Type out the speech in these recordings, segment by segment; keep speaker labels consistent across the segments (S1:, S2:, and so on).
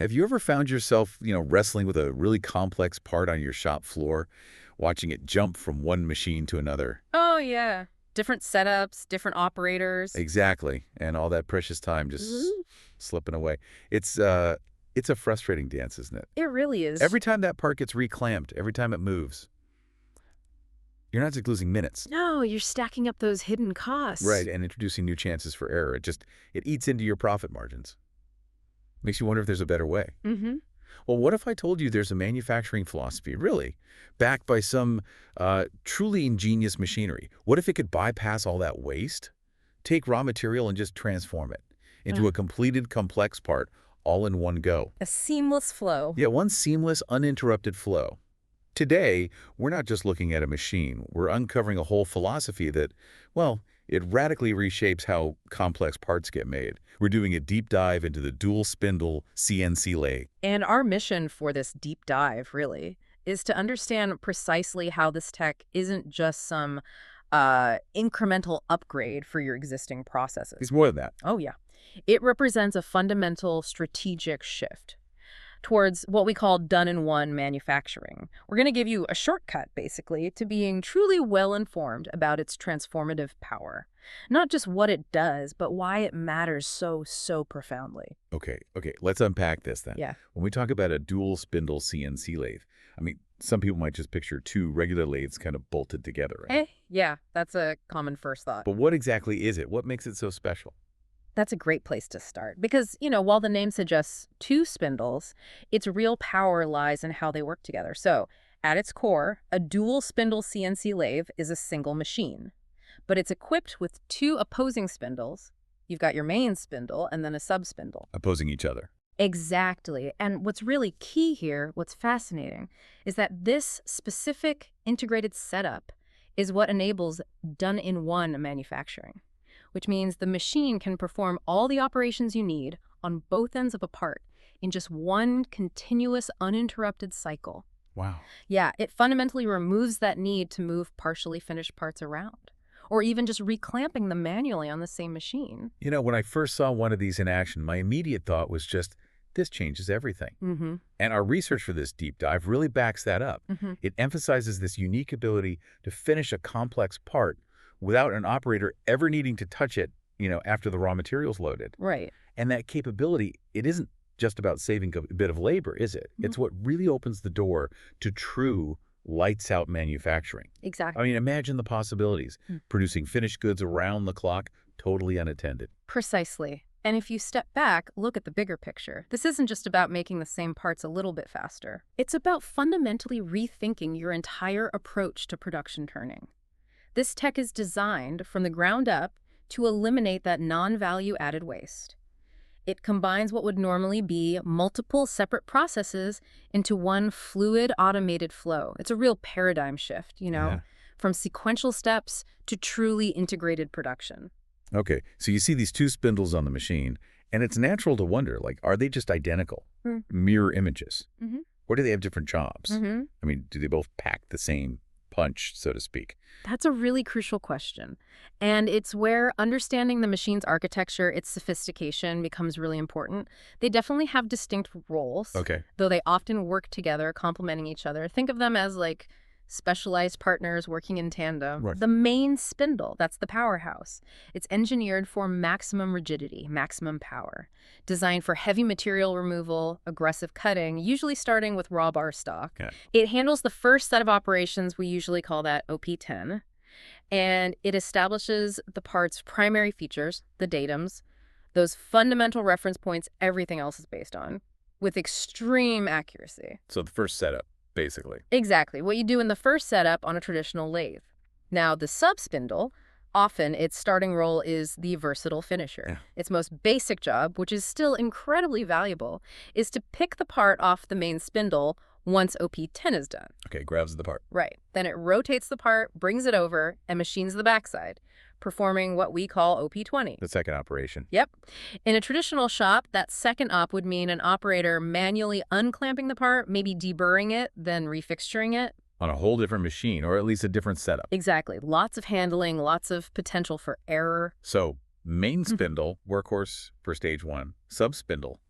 S1: Have you ever found yourself, wrestling with a really complex part on your shop floor, watching it jump from one machine to another?
S2: Oh, yeah. Different setups, different operators.
S1: Exactly. And all that precious time just
S2: Mhm.
S1: slipping away. It's a frustrating dance, isn't it?
S2: It really is.
S1: Every time that part gets reclamped, every time it moves, you're not just losing minutes.
S2: No, you're stacking up those hidden costs.
S1: Right, and introducing new chances for error. It eats into your profit margins. Makes you wonder if there's a better way.
S2: Mm-hmm.
S1: Well, what if I told you there's a manufacturing philosophy, really, backed by some truly ingenious machinery? What if it could bypass all that waste, take raw material and just transform it into a completed complex part all in one go?
S2: A seamless flow.
S1: Yeah, one seamless, uninterrupted flow. Today, we're not just looking at a machine. We're uncovering a whole philosophy that, well, it radically reshapes how complex parts get made. We're doing a deep dive into the Dual Spindle CNC Lathe.
S2: And our mission for this deep dive, really, is to understand precisely how this tech isn't just some incremental upgrade for your existing processes.
S1: It's more than that.
S2: Oh, yeah. It represents a fundamental strategic shift towards what we call done-in-one manufacturing. We're going to give you a shortcut, basically, to being truly well-informed about its transformative power. Not just what it does, but why it matters so profoundly.
S1: Okay, let's unpack this then.
S2: Yeah.
S1: When we talk about a Dual Spindle CNC Lathe, I mean, some people might just picture two regular lathes kind of bolted together, right?
S2: Yeah, that's a common first thought.
S1: But what exactly is it? What makes it so special?
S2: That's a great place to start because, while the name suggests two spindles, its real power lies in how they work together. So, at its core, a dual spindle CNC lathe is a single machine, but it's equipped with two opposing spindles. You've got your main spindle and then a sub-spindle.
S1: Opposing each other.
S2: Exactly. And what's really key here, what's fascinating, is that this specific integrated setup is what enables done-in-one manufacturing, which means the machine can perform all the operations you need on both ends of a part in just one continuous, uninterrupted cycle.
S1: Wow.
S2: Yeah, it fundamentally removes that need to move partially finished parts around, or even just reclamping them manually on the same machine.
S1: When I first saw one of these in action, my immediate thought was just, this changes everything.
S2: Mm-hmm.
S1: And our research for this deep dive really backs that up.
S2: Mm-hmm.
S1: It emphasizes this unique ability to finish a complex part without an operator ever needing to touch it, after the raw material's loaded.
S2: Right.
S1: And that capability, it isn't just about saving a bit of labor, is it?
S2: Mm-hmm.
S1: It's what really opens the door to true lights-out manufacturing.
S2: Exactly.
S1: I mean, imagine the possibilities. Producing finished goods around the clock, totally unattended.
S2: Precisely. And if you step back, look at the bigger picture. This isn't just about making the same parts a little bit faster. It's about fundamentally rethinking your entire approach to production turning. This tech is designed from the ground up to eliminate that non-value added waste. It combines what would normally be multiple separate processes into one fluid automated flow. It's a real paradigm shift,
S1: Yeah.
S2: from sequential steps to truly integrated production.
S1: Okay, so you see these two spindles on the machine, and it's natural to wonder, are they just identical? Mirror images?
S2: Mm-hmm.
S1: Or do they have different jobs?
S2: Mm-hmm.
S1: I mean, do they both pack the same punch, so to speak?
S2: That's a really crucial question. And it's where understanding the machine's architecture, its sophistication, becomes really important. They definitely have distinct roles,
S1: Okay.
S2: though they often work together, complementing each other. Think of them as specialized partners working in tandem.
S1: Right.
S2: The main spindle, that's the powerhouse. It's engineered for maximum rigidity, maximum power, designed for heavy material removal, aggressive cutting, usually starting with raw bar stock.
S1: Yeah.
S2: It handles the first set of operations, we usually call that OP10, and it establishes the part's primary features, the datums, those fundamental reference points everything else is based on, with extreme accuracy.
S1: So the first setup, basically.
S2: Exactly, what you do in the first setup on a traditional lathe. Now, the sub-spindle, often its starting role is the versatile finisher.
S1: Yeah.
S2: Its most basic job, which is still incredibly valuable, is to pick the part off the main spindle once OP10 is done.
S1: Okay, grabs the part.
S2: Right. Then it rotates the part, brings it over, and machines the backside, performing what we call OP20.
S1: The second operation.
S2: Yep. In a traditional shop, that second op would mean an operator manually unclamping the part, maybe deburring it, then refixturing it.
S1: On a whole different machine, or at least a different setup.
S2: Exactly. Lots of handling, lots of potential for error.
S1: So, main spindle, workhorse for stage one. Sub-spindle,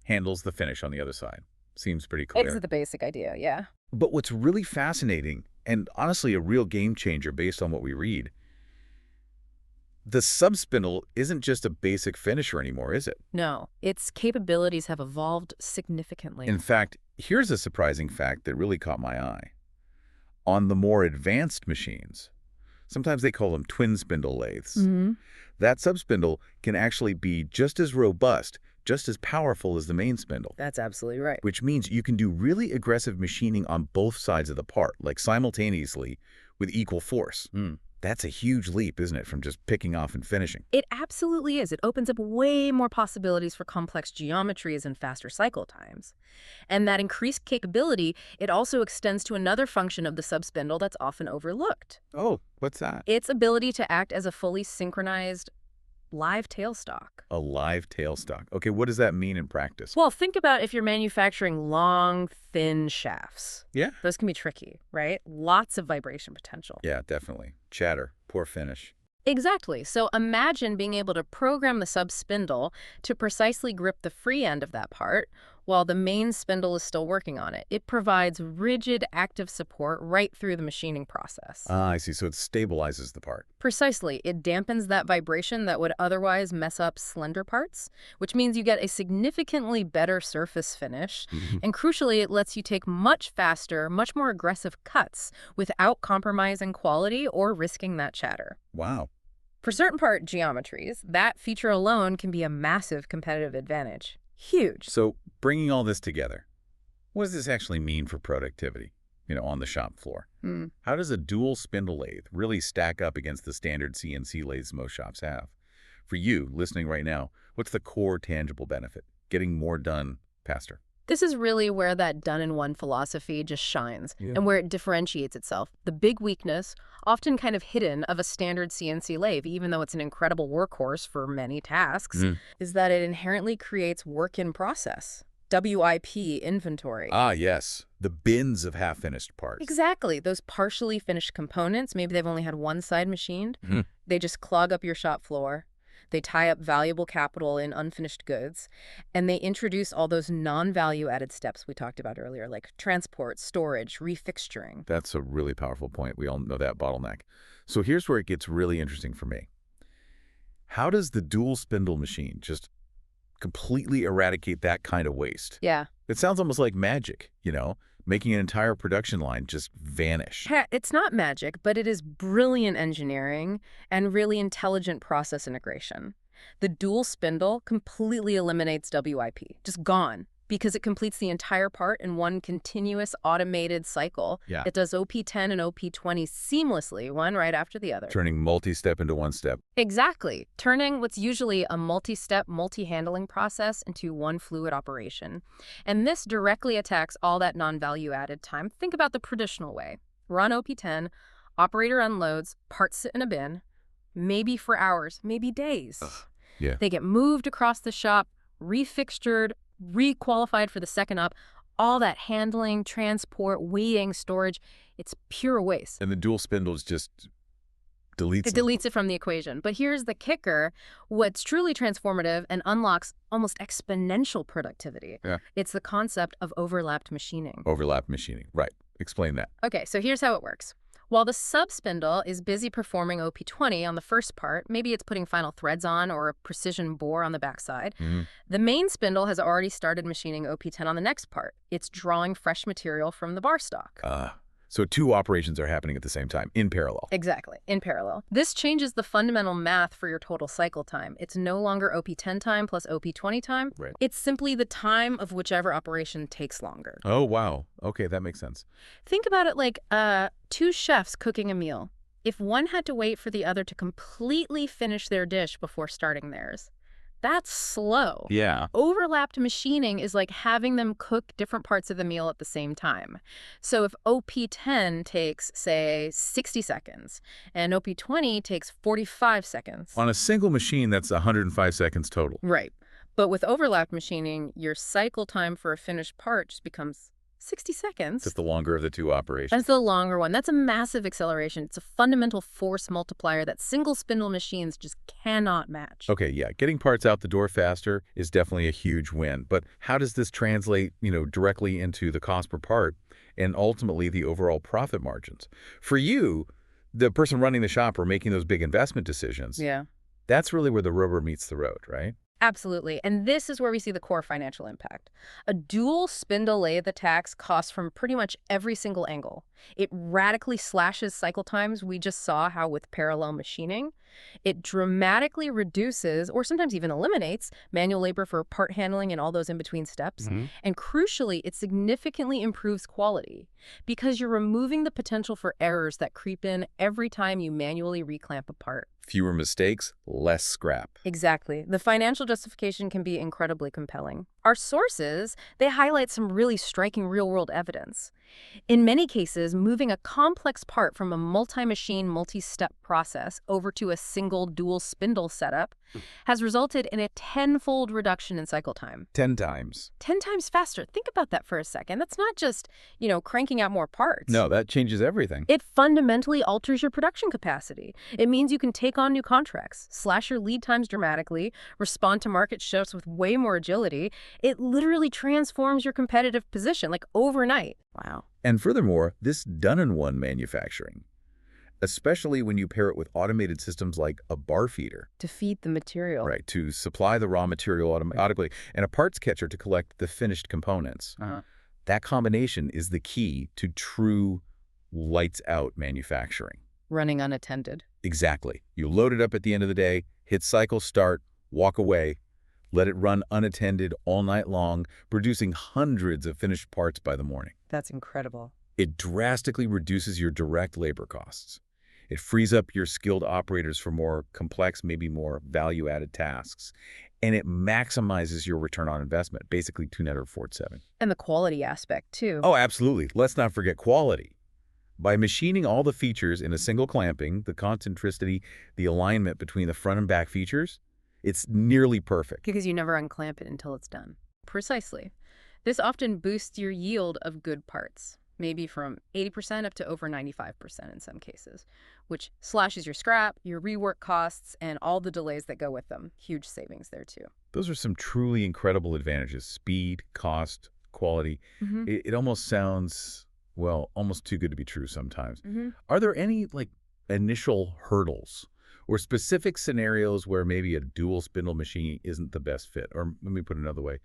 S1: handles the finish on the other side. Seems pretty
S2: It's
S1: clear.
S2: the basic idea, yeah.
S1: But what's really fascinating, and honestly a real game changer based on what we read, the sub-spindle isn't just a basic finisher anymore, is it?
S2: No, its capabilities have evolved significantly.
S1: In fact, here's a surprising fact that really caught my eye. On the more advanced machines, sometimes they call them twin spindle lathes,
S2: Mhm.
S1: that sub-spindle can actually be just as robust, just as powerful as the main spindle,
S2: That's absolutely right.
S1: which means you can do really aggressive machining on both sides of the part, like simultaneously with equal force. That's a huge leap, isn't it, from just picking off and finishing?
S2: It absolutely is. It opens up way more possibilities for complex geometries and faster cycle times. And that increased capability, it also extends to another function of the sub-spindle that's often overlooked.
S1: Oh, what's that?
S2: Its ability to act as a fully synchronized live tailstock.
S1: A live tailstock. Okay, what does that mean in practice?
S2: Well, think about if you're manufacturing long, thin shafts.
S1: Yeah.
S2: Those can be tricky, right? Lots of vibration potential.
S1: Yeah, definitely. Chatter. Poor finish.
S2: Exactly. So imagine being able to program the sub-spindle to precisely grip the free end of that part while the main spindle is still working on it. It provides rigid, active support right through the machining process.
S1: Ah, I see. So it stabilizes the part.
S2: Precisely. It dampens that vibration that would otherwise mess up slender parts, which means you get a significantly better surface finish. And crucially, it lets you take much faster, much more aggressive cuts without compromising quality or risking that chatter.
S1: Wow.
S2: For certain part geometries, that feature alone can be a massive competitive advantage. Huge.
S1: So bringing all this together, what does this actually mean for productivity, on the shop floor? How does a dual spindle lathe really stack up against the standard CNC lathes most shops have? For you, listening right now, what's the core tangible benefit? Getting more done faster.
S2: This is really where that done-in-one philosophy just shines and where it differentiates itself. The big weakness, often kind of hidden, of a standard CNC lathe, even though it's an incredible workhorse for many tasks, is that it inherently creates work in process. WIP inventory.
S1: Ah, yes. The bins of half-finished parts.
S2: Exactly. Those partially finished components, maybe they've only had one side machined. They just clog up your shop floor. They tie up valuable capital in unfinished goods, and they introduce all those non-value-added steps we talked about earlier, like transport, storage, refixturing.
S1: That's a really powerful point. We all know that bottleneck. So here's where it gets really interesting for me. How does the dual spindle machine just completely eradicate that kind of waste?
S2: Yeah.
S1: It sounds almost like magic, making an entire production line just vanish.
S2: It's not magic, but it is brilliant engineering and really intelligent process integration. The dual spindle completely eliminates WIP, just gone, because it completes the entire part in one continuous automated cycle.
S1: Yeah.
S2: It does OP10 and OP20 seamlessly, one right after the other.
S1: Turning multi-step into one step.
S2: Exactly. Turning what's usually a multi-step, multi-handling process into one fluid operation. And this directly attacks all that non-value-added time. Think about the traditional way. Run OP10, operator unloads, parts sit in a bin, maybe for hours, maybe days.
S1: Yeah.
S2: They get moved across the shop, refixtured, requalified for the second up. All that handling, transport, waiting, storage, it's pure waste.
S1: And the dual spindles just deletes
S2: It deletes it from the equation. But here's the kicker. What's truly transformative and unlocks almost exponential productivity.
S1: Yeah.
S2: It's the concept of overlapped machining.
S1: overlap machining. Right. Explain that.
S2: Okay, so here's how it works. While the sub-spindle is busy performing OP20 on the first part, maybe it's putting final threads on or a precision bore on the backside, the main spindle has already started machining OP10 on the next part. It's drawing fresh material from the bar stock.
S1: So two operations are happening at the same time, in parallel.
S2: Exactly, in parallel. This changes the fundamental math for your total cycle time. It's no longer OP10 time plus OP20 time.
S1: Right.
S2: It's simply the time of whichever operation takes longer.
S1: Oh, wow. Okay, that makes sense.
S2: Think about it like two chefs cooking a meal. If one had to wait for the other to completely finish their dish before starting theirs, that's slow.
S1: Yeah.
S2: Overlapped machining is like having them cook different parts of the meal at the same time. So if OP10 takes, say, 60 seconds and OP20 takes 45 seconds.
S1: On a single machine, that's 105 seconds total.
S2: Right. But with overlapped machining, your cycle time for a finished part just becomes 60 seconds.
S1: Just the longer of the two operations.
S2: That's the longer one. That's a massive acceleration. It's a fundamental force multiplier that single spindle machines just cannot match.
S1: Okay, yeah, getting parts out the door faster is definitely a huge win. But how does this translate, directly into the cost per part and ultimately the overall profit margins? For you, the person running the shop or making those big investment decisions,
S2: Yeah.
S1: that's really where the rubber meets the road, right?
S2: Absolutely. And this is where we see the core financial impact. A dual spindle lathe attacks costs from pretty much every single angle. It radically slashes cycle times. We just saw how with parallel machining. It dramatically reduces, or sometimes even eliminates, manual labor for part handling and all those in-between steps. And crucially, it significantly improves quality because you're removing the potential for errors that creep in every time you manually reclamp a part.
S1: Fewer mistakes, less scrap.
S2: Exactly. The financial justification can be incredibly compelling. Our sources, they highlight some really striking real-world evidence. In many cases, moving a complex part from a multi-machine, multi-step process over to a single dual spindle setup has resulted in a tenfold reduction in cycle time.
S1: 10 times.
S2: 10 times faster. Think about that for a second. That's not just, cranking out more parts.
S1: No, that changes everything.
S2: It fundamentally alters your production capacity. It means you can take on new contracts, slash your lead times dramatically, respond to market shifts with way more agility. It literally transforms your competitive position, like overnight. Wow.
S1: And furthermore, this done-in-one manufacturing, especially when you pair it with automated systems like a bar feeder.
S2: To feed the material.
S1: Right, to supply the raw material automatically, and a parts catcher to collect the finished components. That combination is the key to true lights-out manufacturing.
S2: Running unattended.
S1: Exactly. You load it up at the end of the day, hit cycle start, walk away, let it run unattended all night long, producing hundreds of finished parts by the morning.
S2: That's incredible.
S1: It drastically reduces your direct labor costs. It frees up your skilled operators for more complex, maybe more value-added tasks. And it maximizes your return on investment, basically 2 net or 4-7.
S2: And the quality aspect, too.
S1: Oh, absolutely. Let's not forget quality. By machining all the features in a single clamping, the concentricity, the alignment between the front and back features, it's nearly perfect.
S2: Because you never unclamp it until it's done. Precisely. This often boosts your yield of good parts, maybe from 80% up to over 95% in some cases, which slashes your scrap, your rework costs, and all the delays that go with them. Huge savings there, too.
S1: Those are some truly incredible advantages: speed, cost, quality. It almost sounds, well, almost too good to be true sometimes. Are there any, initial hurdles or specific scenarios where maybe a dual spindle machine isn't the best fit? Or let me put it another way.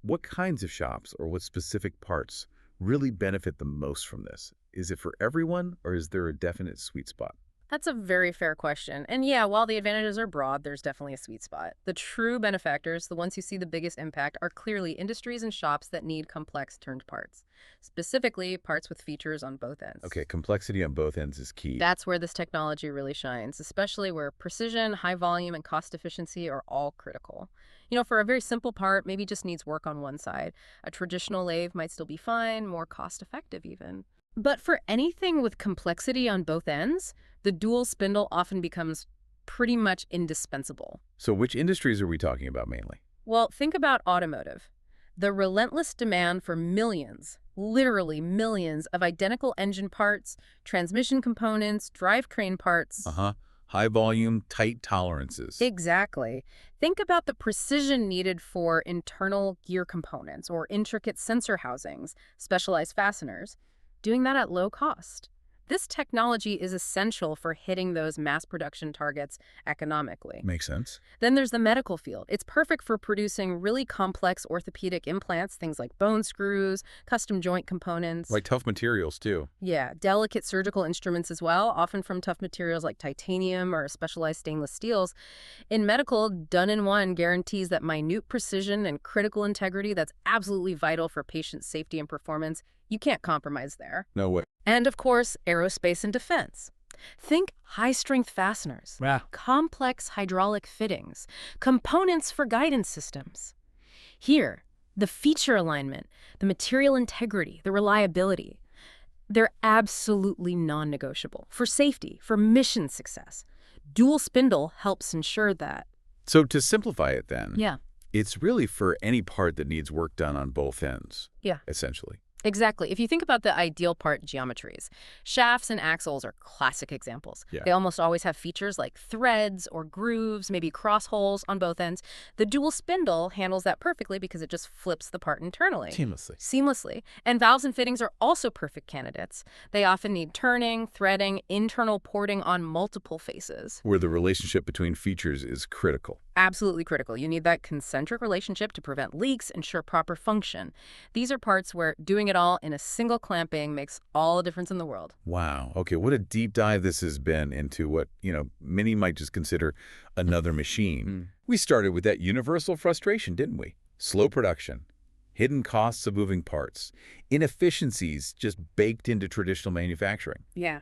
S1: What kinds of shops or what specific parts really benefit the most from this? Is it for everyone, or is there a definite sweet spot?
S2: That's a very fair question. And yeah, while the advantages are broad, there's definitely a sweet spot. The true benefactors, the ones who see the biggest impact, are clearly industries and shops that need complex turned parts. Specifically, parts with features on both ends.
S1: Okay, complexity on both ends is key.
S2: That's where this technology really shines, especially where precision, high volume, and cost efficiency are all critical. For a very simple part, maybe just needs work on one side. A traditional lathe might still be fine, more cost-effective even. But for anything with complexity on both ends, the dual spindle often becomes pretty much indispensable.
S1: So which industries are we talking about mainly?
S2: Well, think about automotive. The relentless demand for millions, literally millions, of identical engine parts, transmission components, drivetrain parts.
S1: High volume, tight tolerances.
S2: Exactly. Think about the precision needed for internal gear components or intricate sensor housings, specialized fasteners, doing that at low cost. This technology is essential for hitting those mass production targets economically.
S1: Makes sense.
S2: Then there's the medical field. It's perfect for producing really complex orthopedic implants, things like bone screws, custom joint components.
S1: Like tough materials, too.
S2: Yeah, delicate surgical instruments as well, often from tough materials like titanium or specialized stainless steels. In medical, done-in-one guarantees that minute precision and critical integrity that's absolutely vital for patient safety and performance. You can't compromise there.
S1: No way.
S2: And of course, aerospace and defense. Think high-strength fasteners, complex hydraulic fittings, components for guidance systems. Here, the feature alignment, the material integrity, the reliability, they're absolutely non-negotiable for safety, for mission success. Dual spindle helps ensure that.
S1: So to simplify it then,
S2: Yeah.
S1: it's really for any part that needs work done on both ends,
S2: Yeah.
S1: essentially.
S2: Exactly. If you think about the ideal part geometries, shafts and axles are classic examples.
S1: Yeah.
S2: They almost always have features like threads or grooves, maybe cross holes on both ends. The dual spindle handles that perfectly because it just flips the part internally.
S1: Seamlessly.
S2: Seamlessly. And valves and fittings are also perfect candidates. They often need turning, threading, internal porting on multiple faces.
S1: Where the relationship between features is critical.
S2: Absolutely critical. You need that concentric relationship to prevent leaks, ensure proper function. These are parts where doing it all in a single clamping makes all the difference in the world.
S1: Wow. Okay, what a deep dive this has been into what, many might just consider another machine. We started with that universal frustration, didn't we? Slow production, hidden costs of moving parts, inefficiencies just baked into traditional manufacturing.
S2: Yeah.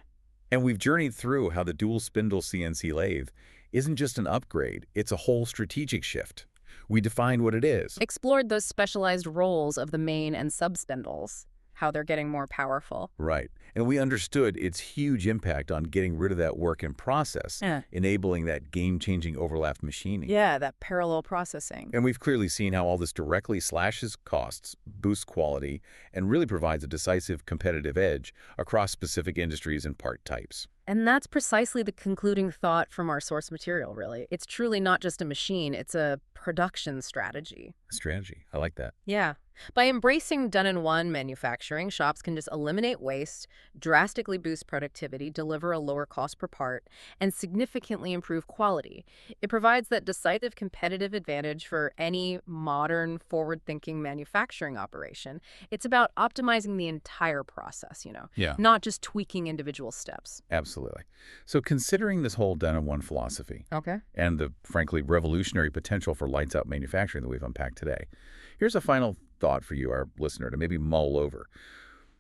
S1: And we've journeyed through how the Dual Spindle CNC Lathe isn't just an upgrade, it's a whole strategic shift. We defined what it is.
S2: Explored those specialized roles of the main and sub-spindles, how they're getting more powerful.
S1: Right. And we understood its huge impact on getting rid of that work in process,
S2: Yeah.
S1: enabling that game-changing overlap machining.
S2: Yeah, that parallel processing.
S1: And we've clearly seen how all this directly slashes costs, boosts quality, and really provides a decisive competitive edge across specific industries and part types.
S2: And that's precisely the concluding thought from our source material, really. It's truly not just a machine, it's a production strategy.
S1: Strategy. I like that.
S2: Yeah. By embracing done-in-one manufacturing, shops can just eliminate waste, drastically boost productivity, deliver a lower cost per part, and significantly improve quality. It provides that decisive competitive advantage for any modern, forward-thinking manufacturing operation. It's about optimizing the entire process,
S1: Yeah.
S2: not just tweaking individual steps.
S1: Absolutely. So considering this whole done-in-one philosophy
S2: Okay.
S1: and the, frankly, revolutionary potential for lights-out manufacturing that we've unpacked today, here's a final thought for you, our listener, to maybe mull over.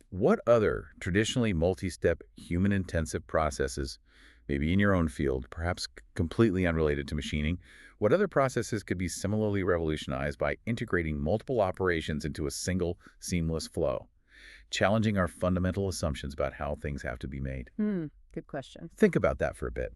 S1: What other traditionally multi-step, human-intensive processes, maybe in your own field, perhaps completely unrelated to machining, what other processes could be similarly revolutionized by integrating multiple operations into a single, seamless flow, challenging our fundamental assumptions about how things have to be made?
S2: Good question.
S1: Think about that for a bit.